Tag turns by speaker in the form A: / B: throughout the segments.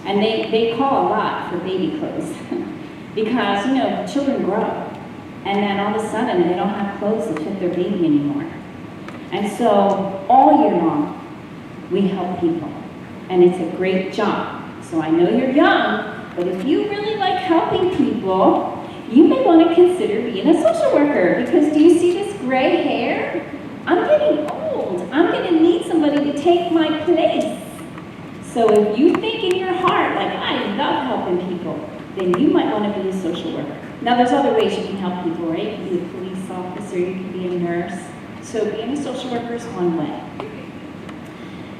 A: And they call a lot for baby clothes because, you know, children grow. And then all of a sudden, they don't have clothes that fit their baby anymore. And so all year long, we help people. And it's a great job. So I know you're young, but if you really like helping people, you may want to consider being a social worker, because do you see this gray hair? I'm getting old. I'm going to need somebody to take my place. So if you think in your heart, like, I love helping people, then you might want to be a social worker. Now, there's other ways you can help people, right? You can be a police officer, you can be a nurse. So being a social worker is one way.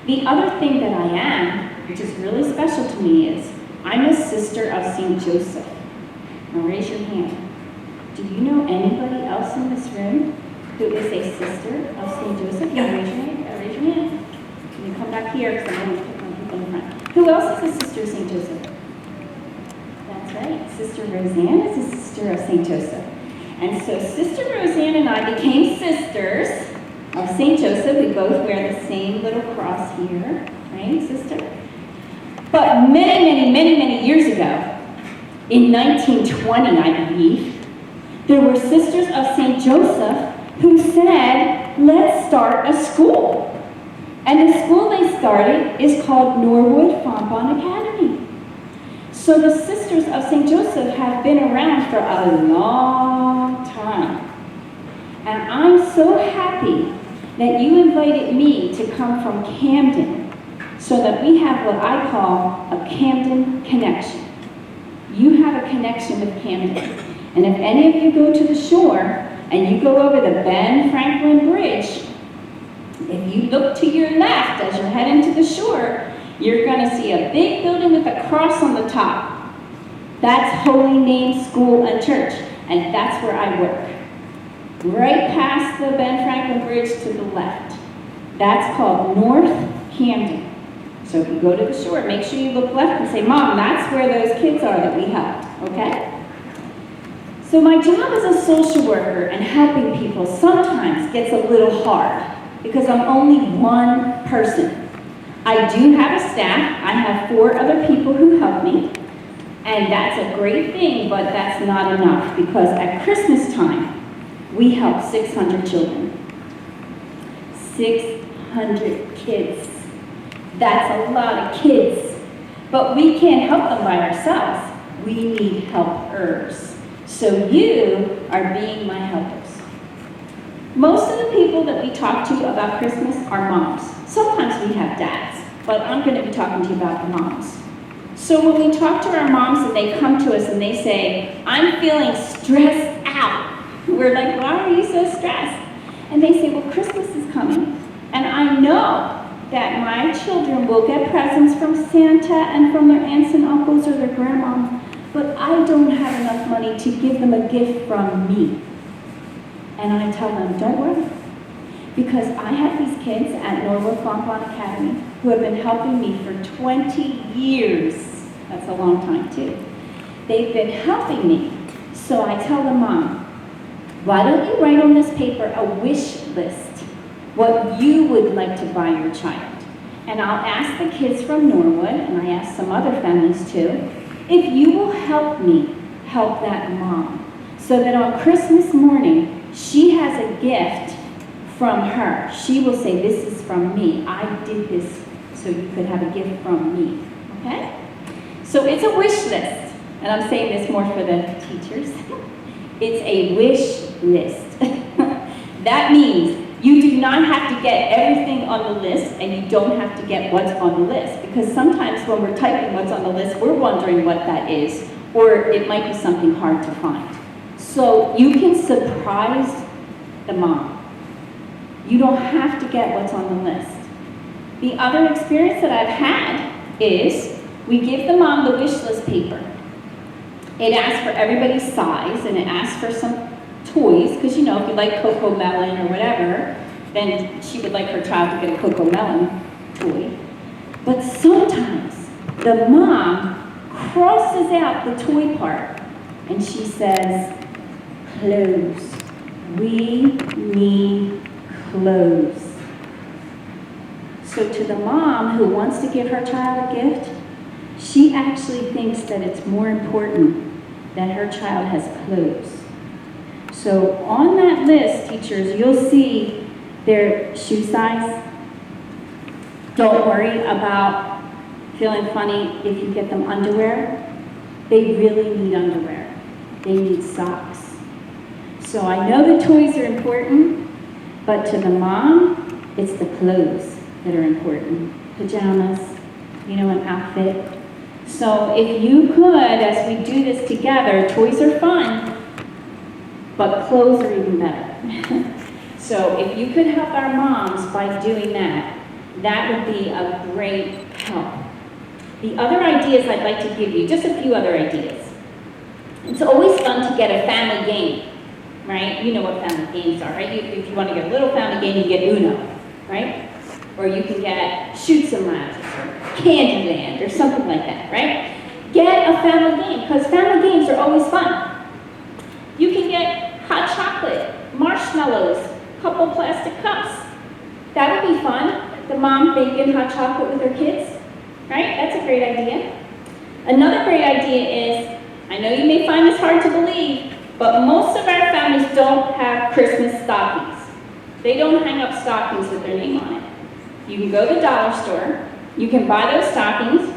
A: The other thing that I am, which is really special to me, is I'm a sister of St. Joseph. Now raise your hand. Do you know anybody else in this room who is a sister of St. Joseph? Yeah, raise your hand. Raise your hand. Can you come back here, because I'm going to pick on people in front. Who else is a sister of St. Joseph? That's right. Sister Roseanne is a sister of St. Joseph. And so Sister Roseanne and I became sisters of St. Joseph. We both wear the same little cross here, right, sister? But many years ago, in 1920, I believe, there were sisters of St. Joseph who said, let's start a school. And the school they started is called Norwood-Fontbonne Academy. So the sisters of St. Joseph have been around for a long time. And I'm so happy that you invited me to come from Camden so that we have what I call a Camden connection. You have a connection with Camden. And if any of you go to the shore and you go over the Ben Franklin Bridge, if you look to your left as you're heading to the shore, you're going to see a big building with a cross on the top. That's Holy Name School and Church, and that's where I work. Right past the Ben Franklin Bridge to the left. That's called North Camden. So if you go to the shore, make sure you look left and say, Mom, that's where those kids are that we helped, okay? So my job as a social worker and helping people sometimes gets a little hard because I'm only one person. I do have a staff. I have 4 other people who help me, and that's a great thing, but that's not enough because at Christmas time, we help 600 children. 600 kids. That's a lot of kids. But we can't help them by ourselves. We need helpers. So you are being my helpers. Most of the people that we talk to about Christmas are moms. Sometimes we have dads, but I'm going to be talking to you about the moms. So when we talk to our moms and they come to us and they say, I'm feeling stressed out. We're like, why are you so stressed? And they say, well, Christmas is coming, and I know that my children will get presents from Santa and from their aunts and uncles or their grandma, but I don't have enough money to give them a gift from me. And I tell them, don't worry, because I have these kids at Norwood-Fontbonne Academy who have been helping me for 20 years. That's a long time, too. They've been helping me. So I tell them, Mom, why don't you write on this paper a wish list, what you would like to buy your child? And I'll ask the kids from Norwood, and I ask some other families too, if you will help me help that mom, so that on Christmas morning, she has a gift from her. She will say, this is from me. I did this so you could have a gift from me, okay? So it's a wish list, and I'm saying this more for the teachers. It's a wish list. That means you do not have to get everything on the list, and you don't have to get what's on the list, because sometimes when we're typing what's on the list, we're wondering what that is, or it might be something hard to find. So you can surprise the mom. You don't have to get what's on the list. The other experience that I've had is we give the mom the wish list paper. It asks for everybody's size, and it asks for some toys, because you know, if you like Coco Melon or whatever, then she would like her child to get a Coco Melon toy. But sometimes the mom crosses out the toy part, and she says, clothes. We need clothes. So to the mom who wants to give her child a gift, She actually thinks that it's more important that her child has clothes. So on that list, teachers, you'll see their shoe size. Don't worry about feeling funny if you get them underwear. They really need underwear. They need socks. So I know the toys are important, but to the mom, it's the clothes that are important. Pajamas, an outfit. So if you could, as we do this together, toys are fun, but clothes are even better. So if you could help our moms by doing that, that would be a great help. The other ideas I'd like to give you, just a few other ideas. It's always fun to get a family game, right? You know what family games are, right? If you want to get a little family game, you get Uno, right? Or you can get Shoots and Ladders or Candyland or something like that, right? Get a family game, because family games are always fun. You can get hot chocolate, marshmallows, a couple plastic cups. That would be fun. The mom making hot chocolate with her kids, right? That's a great idea. Another great idea is, I know you may find this hard to believe, but most of our families don't have Christmas stockings. They don't hang up stockings with their name on it. You can go to the dollar store, you can buy those stockings,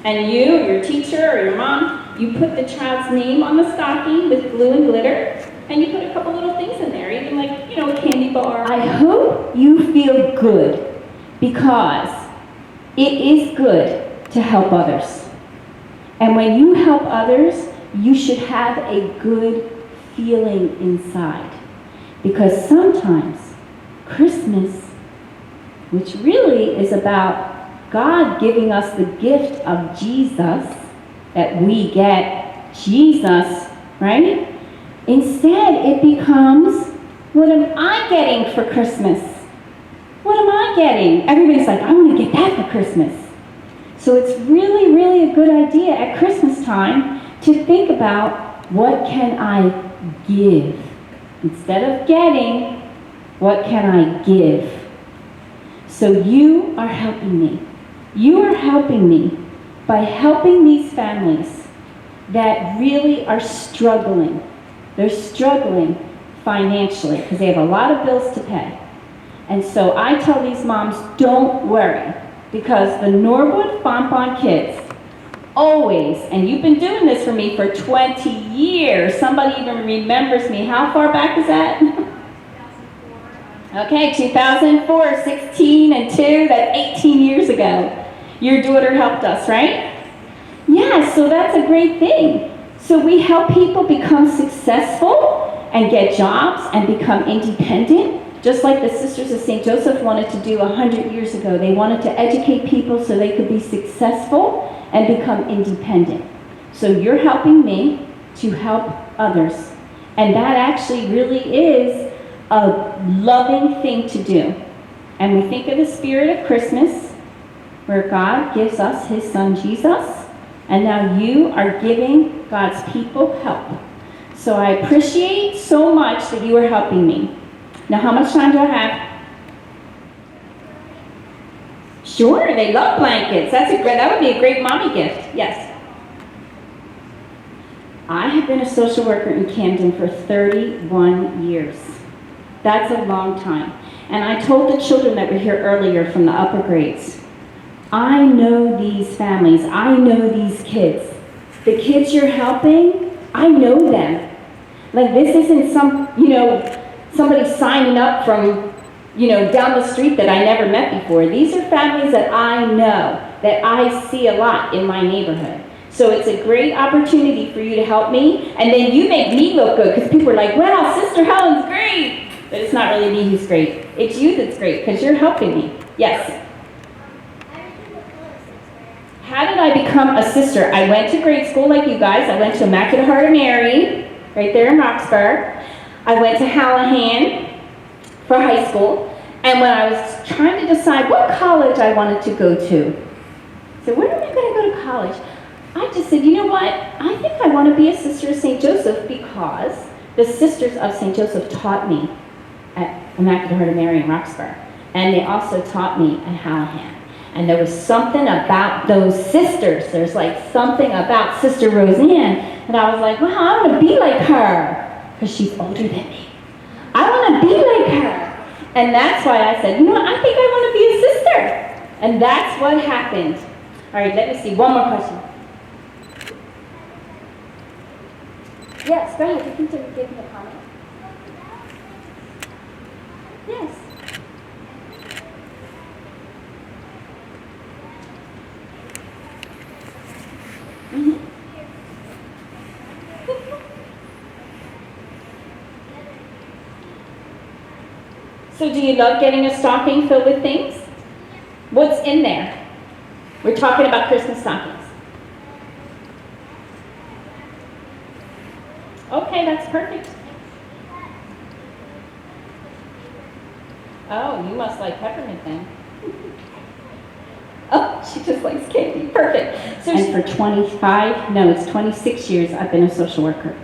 A: and you, or your teacher, or your mom, you put the child's name on the stocking with glue and glitter, and you put a couple little things in there, even like, a candy bar. I hope you feel good, because it is good to help others. And when you help others, you should have a good feeling inside. Because sometimes Christmas, which really is about God giving us the gift of Jesus, that we get Jesus, right? Instead, it becomes, what am I getting for Christmas? What am I getting? Everybody's like, I want to get that for Christmas. So it's really, really a good idea at Christmas time to think about, what can I give? Instead of getting, what can I give? So you are helping me. You are helping me by helping these families that really are struggling. They're struggling financially because they have a lot of bills to pay. And so I tell these moms, don't worry, because the Norwood-Fontbonne kids always, and you've been doing this for me for 20 years. Somebody even remembers me. How far back is that? 2004. Okay, 2004, 16 and 2, that's 18 years ago. Your daughter helped us, right? Yeah, so that's a great thing. So we help people become successful and get jobs and become independent, just like the Sisters of St. Joseph wanted to do 100 years ago. They wanted to educate people so they could be successful and become independent. So you're helping me to help others. And that actually really is a loving thing to do. And we think of the spirit of Christmas, where God gives us his son Jesus, and now you are giving God's people help. So I appreciate so much that you are helping me. Now, how much time do I have? Sure, they love blankets. That would be a great mommy gift. Yes. I have been a social worker in Camden for 31 years. That's a long time. And I told the children that were here earlier from the upper grades, I know these families. I know these kids. The kids you're helping, I know them. Like, this isn't somebody signing up from, down the street that I never met before. These are families that I know, that I see a lot in my neighborhood. So it's a great opportunity for you to help me, and then you make me look good, because people are like, wow, Sister Helen's great. But it's not really me who's great. It's you that's great, because you're helping me. Yes? How did I become a sister? I went to grade school like you guys. I went to Immaculate Heart of Mary, right there in Roxburgh. I went to Helen for high school. And when I was trying to decide what college I wanted to go to, so where am I going to go to college? I just said, you know what? I think I want to be a sister of St. Joseph, because the Sisters of St. Joseph taught me at Immaculate Heart of Mary in Roxburgh. And they also taught me at Helen. And there was something about those sisters. There's like something about Sister Roseanne that I was like, wow, I want to be like her. Because she's older than me. I want to be like her. And that's why I said, you know what, I think I want to be a sister. And that's what happened. All right, let me see. One more question. Yes, go ahead. You can give me a comment. Yes. Mm-hmm. So do you love getting a stocking filled with things? What's in there? We're talking about Christmas stockings. Okay, that's perfect. Oh, you must like peppermint then. Oh, she just likes candy. Perfect. So and for 26 years, I've been a social worker.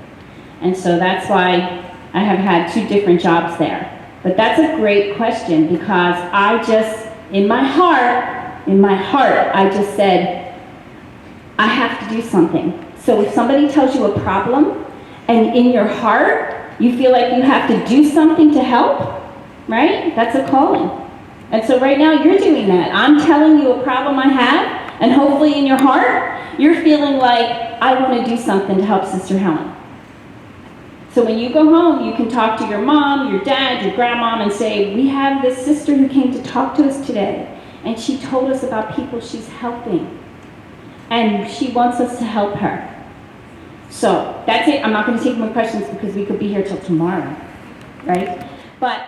A: And so that's why I have had 2 different jobs there. But that's a great question because I just, in my heart, I just said, I have to do something. So if somebody tells you a problem, and in your heart, you feel like you have to do something to help, right? That's a calling. And so right now, you're doing that. I'm telling you a problem I have, and hopefully in your heart, you're feeling like, I want to do something to help Sister Helen. So when you go home, you can talk to your mom, your dad, your grandmom, and say, we have this sister who came to talk to us today, and she told us about people she's helping, and she wants us to help her. So that's it. I'm not going to take more questions because we could be here till tomorrow, right? But